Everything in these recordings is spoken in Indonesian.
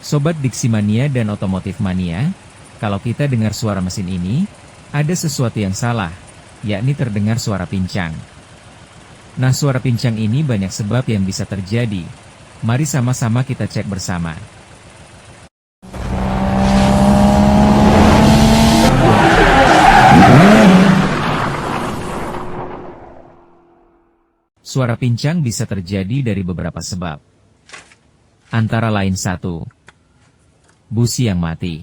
Sobat Diksi Mania dan Otomotif Mania, kalau kita dengar suara mesin ini, ada sesuatu yang salah, yakni terdengar suara pincang. Nah, suara pincang ini banyak sebab yang bisa terjadi. Mari sama-sama kita cek bersama. Suara pincang bisa terjadi dari beberapa sebab. Antara lain 1. Busi yang mati.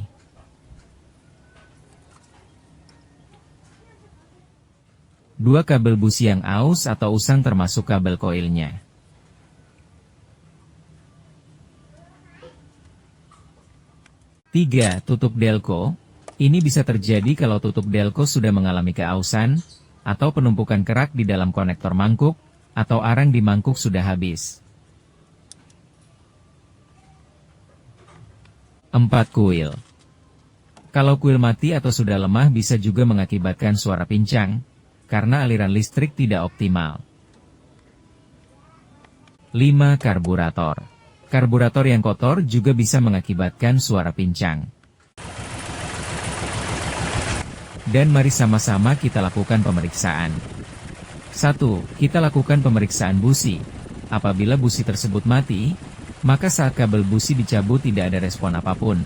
2. Kabel busi yang aus atau usang termasuk kabel koilnya. 3. Tutup delco. Ini bisa terjadi kalau tutup delco sudah mengalami keausan, atau penumpukan kerak di dalam konektor mangkuk, atau arang di mangkuk sudah habis. 4. Kuil. Kalau kuil mati atau sudah lemah bisa juga mengakibatkan suara pincang, karena aliran listrik tidak optimal. 5. Karburator. Karburator yang kotor juga bisa mengakibatkan suara pincang. Dan mari sama-sama kita lakukan pemeriksaan. 1. Kita lakukan pemeriksaan busi. Apabila busi tersebut mati, maka saat kabel busi dicabut tidak ada respon apapun.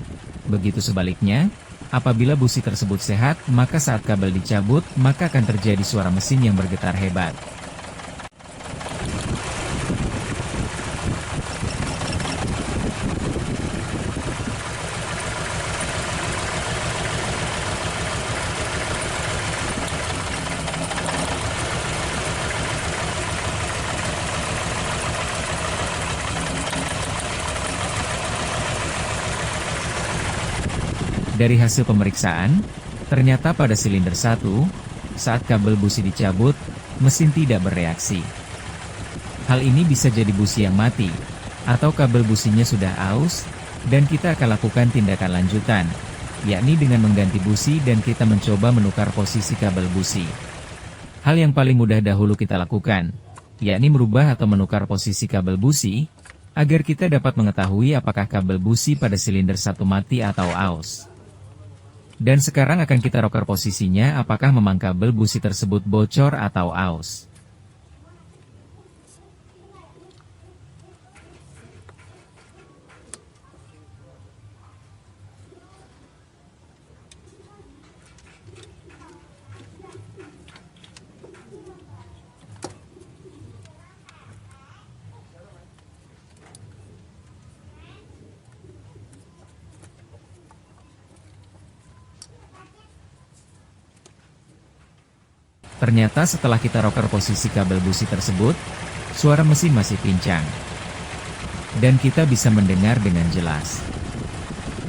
Begitu sebaliknya, apabila busi tersebut sehat, maka saat kabel dicabut, maka akan terjadi suara mesin yang bergetar hebat. Dari hasil pemeriksaan, ternyata pada silinder 1, saat kabel busi dicabut, mesin tidak bereaksi. Hal ini bisa jadi busi yang mati, atau kabel businya sudah aus, dan kita akan lakukan tindakan lanjutan, yakni dengan mengganti busi dan kita mencoba menukar posisi kabel busi. Hal yang paling mudah dahulu kita lakukan, yakni merubah atau menukar posisi kabel busi, agar kita dapat mengetahui apakah kabel busi pada silinder 1 mati atau aus. Dan sekarang akan kita roker posisinya apakah memang kabel busi tersebut bocor atau aus. Ternyata setelah kita roker posisi kabel busi tersebut, suara mesin masih pincang. Dan kita bisa mendengar dengan jelas.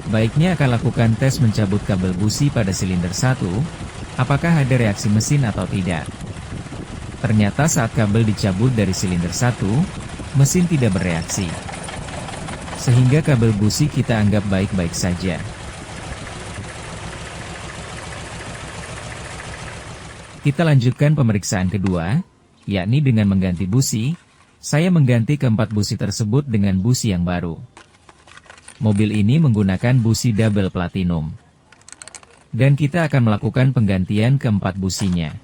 Baiknya akan lakukan tes mencabut kabel busi pada silinder 1, apakah ada reaksi mesin atau tidak. Ternyata saat kabel dicabut dari silinder 1, mesin tidak bereaksi. Sehingga kabel busi kita anggap baik-baik saja. Kita lanjutkan pemeriksaan kedua, yakni dengan mengganti busi. Saya mengganti keempat busi tersebut dengan busi yang baru. Mobil ini menggunakan busi double platinum. Dan kita akan melakukan penggantian keempat businya.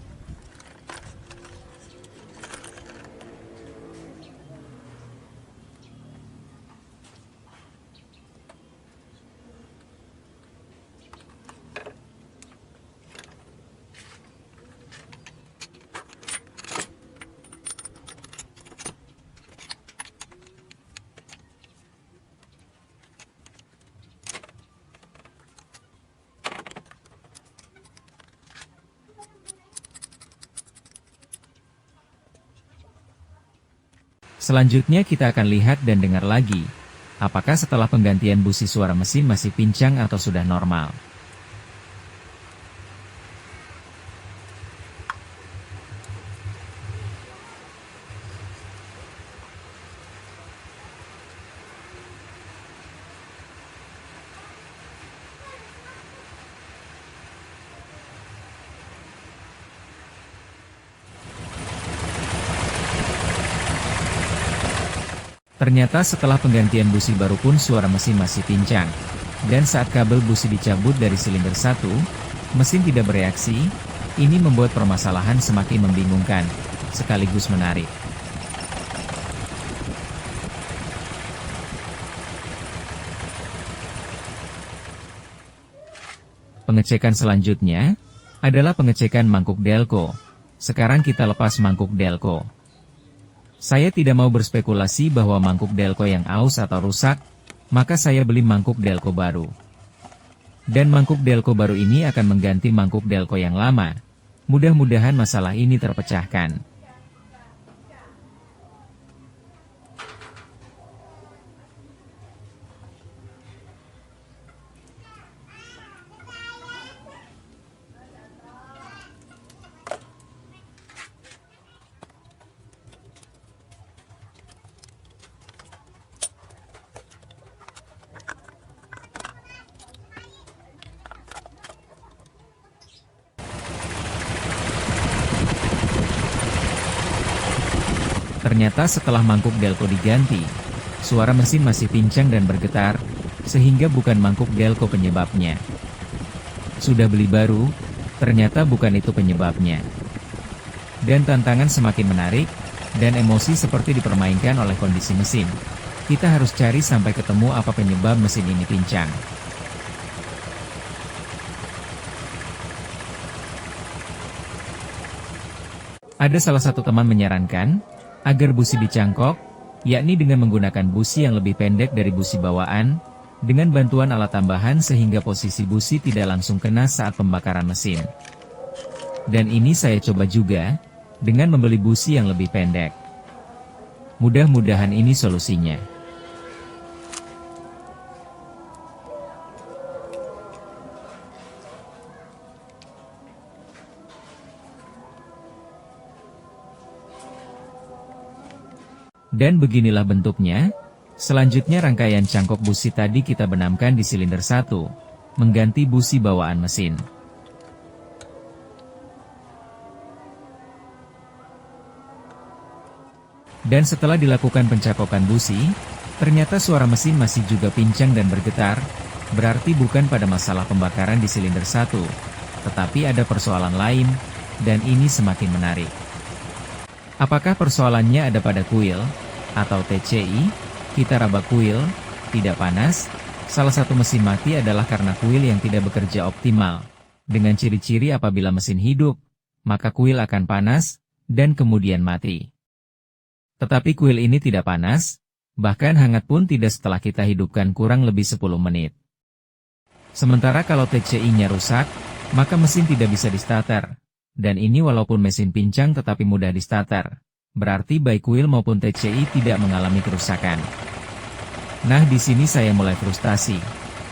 Selanjutnya kita akan lihat dan dengar lagi, apakah setelah penggantian busi suara mesin masih pincang atau sudah normal. Ternyata setelah penggantian busi baru pun suara mesin masih pincang. Dan saat kabel busi dicabut dari silinder 1, mesin tidak bereaksi. Ini membuat permasalahan semakin membingungkan, sekaligus menarik. Pengecekan selanjutnya adalah pengecekan mangkuk delco. Sekarang kita lepas mangkuk delco. Saya tidak mau berspekulasi bahwa mangkuk delco yang aus atau rusak, maka saya beli mangkuk delco baru. Dan mangkuk delco baru ini akan mengganti mangkuk delco yang lama. Mudah-mudahan masalah ini terpecahkan. Ternyata setelah mangkuk delco diganti, suara mesin masih pincang dan bergetar, sehingga bukan mangkuk delco penyebabnya. Sudah beli baru, ternyata bukan itu penyebabnya. Dan tantangan semakin menarik, dan emosi seperti dipermainkan oleh kondisi mesin. Kita harus cari sampai ketemu apa penyebab mesin ini pincang. Ada salah satu teman menyarankan agar busi dicangkok, yakni dengan menggunakan busi yang lebih pendek dari busi bawaan, dengan bantuan alat tambahan sehingga posisi busi tidak langsung kena saat pembakaran mesin. Dan ini saya coba juga, dengan membeli busi yang lebih pendek. Mudah-mudahan ini solusinya. Dan beginilah bentuknya. Selanjutnya rangkaian cangkok busi tadi kita benamkan di silinder 1, mengganti busi bawaan mesin. Dan setelah dilakukan pencakokan busi, ternyata suara mesin masih juga pincang dan bergetar, berarti bukan pada masalah pembakaran di silinder 1, tetapi ada persoalan lain, dan ini semakin menarik. Apakah persoalannya ada pada kuil, atau TCI? Kita raba kuil, tidak panas. Salah satu mesin mati adalah karena kuil yang tidak bekerja optimal. Dengan ciri-ciri apabila mesin hidup, maka kuil akan panas, dan kemudian mati. Tetapi kuil ini tidak panas, bahkan hangat pun tidak setelah kita hidupkan kurang lebih 10 menit. Sementara kalau TCI-nya rusak, maka mesin tidak bisa di-starter. Dan ini walaupun mesin pincang tetapi mudah di-starter. Berarti baik kuil maupun TCI tidak mengalami kerusakan. Nah di sini saya mulai frustasi.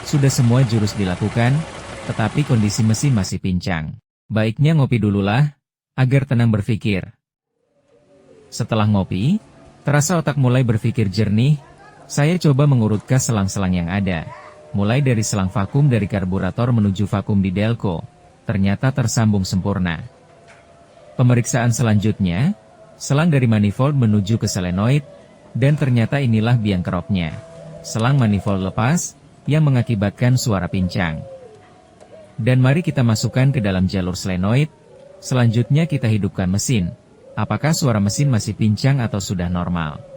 Sudah semua jurus dilakukan, tetapi kondisi mesin masih pincang. Baiknya ngopi dululah, agar tenang berpikir. Setelah ngopi, terasa otak mulai berpikir jernih. Saya coba mengurutkan selang-selang yang ada. Mulai dari selang vakum dari karburator menuju vakum di delco. Ternyata tersambung sempurna. Pemeriksaan selanjutnya, selang dari manifold menuju ke solenoid, dan ternyata inilah biang keroknya. Selang manifold lepas, yang mengakibatkan suara pincang. Dan mari kita masukkan ke dalam jalur solenoid, selanjutnya kita hidupkan mesin. Apakah suara mesin masih pincang atau sudah normal?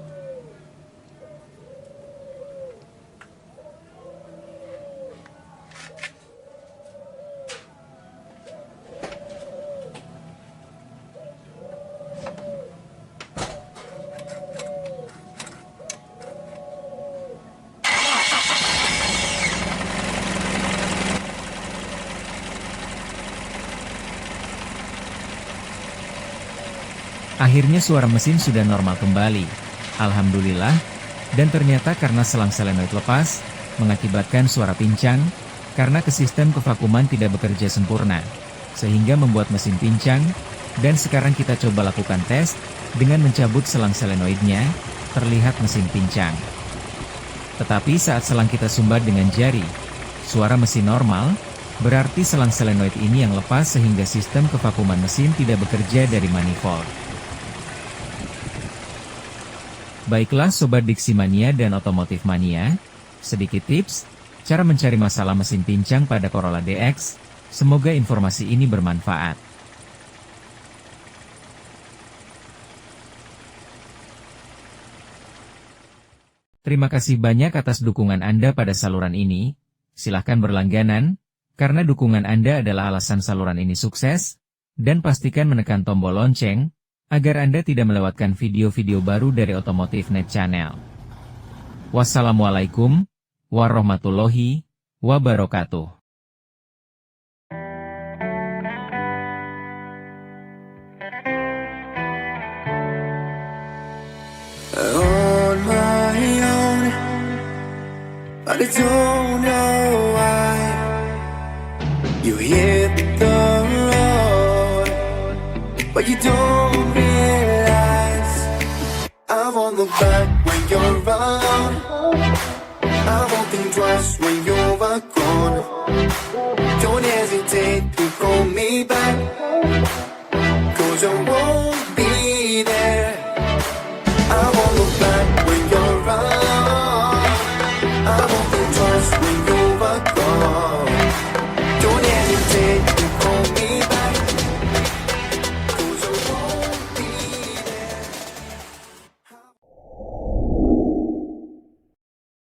Akhirnya suara mesin sudah normal kembali. Alhamdulillah. Dan ternyata karena selang solenoid lepas, mengakibatkan suara pincang, karena sistem kevakuman tidak bekerja sempurna, sehingga membuat mesin pincang. Dan sekarang kita coba lakukan tes, dengan mencabut selang solenoidnya, terlihat mesin pincang. Tetapi saat selang kita sumbat dengan jari, suara mesin normal, berarti selang solenoid ini yang lepas sehingga sistem kevakuman mesin tidak bekerja dari manifold. Baiklah Sobat Diksi Mania dan Otomotif Mania, sedikit tips, cara mencari masalah mesin pincang pada Corolla DX, semoga informasi ini bermanfaat. Terima kasih banyak atas dukungan Anda pada saluran ini, silahkan berlangganan, karena dukungan Anda adalah alasan saluran ini sukses, dan pastikan menekan tombol lonceng, agar Anda tidak melewatkan video-video baru dari Otomotif Net Channel. Wassalamualaikum warahmatullahi wabarakatuh. On my own, but I don't know why you hit the road, but you don't realize I won't look back when you're around. I won't think twice when you're gone. Don't hesitate to call me back, 'cause I won't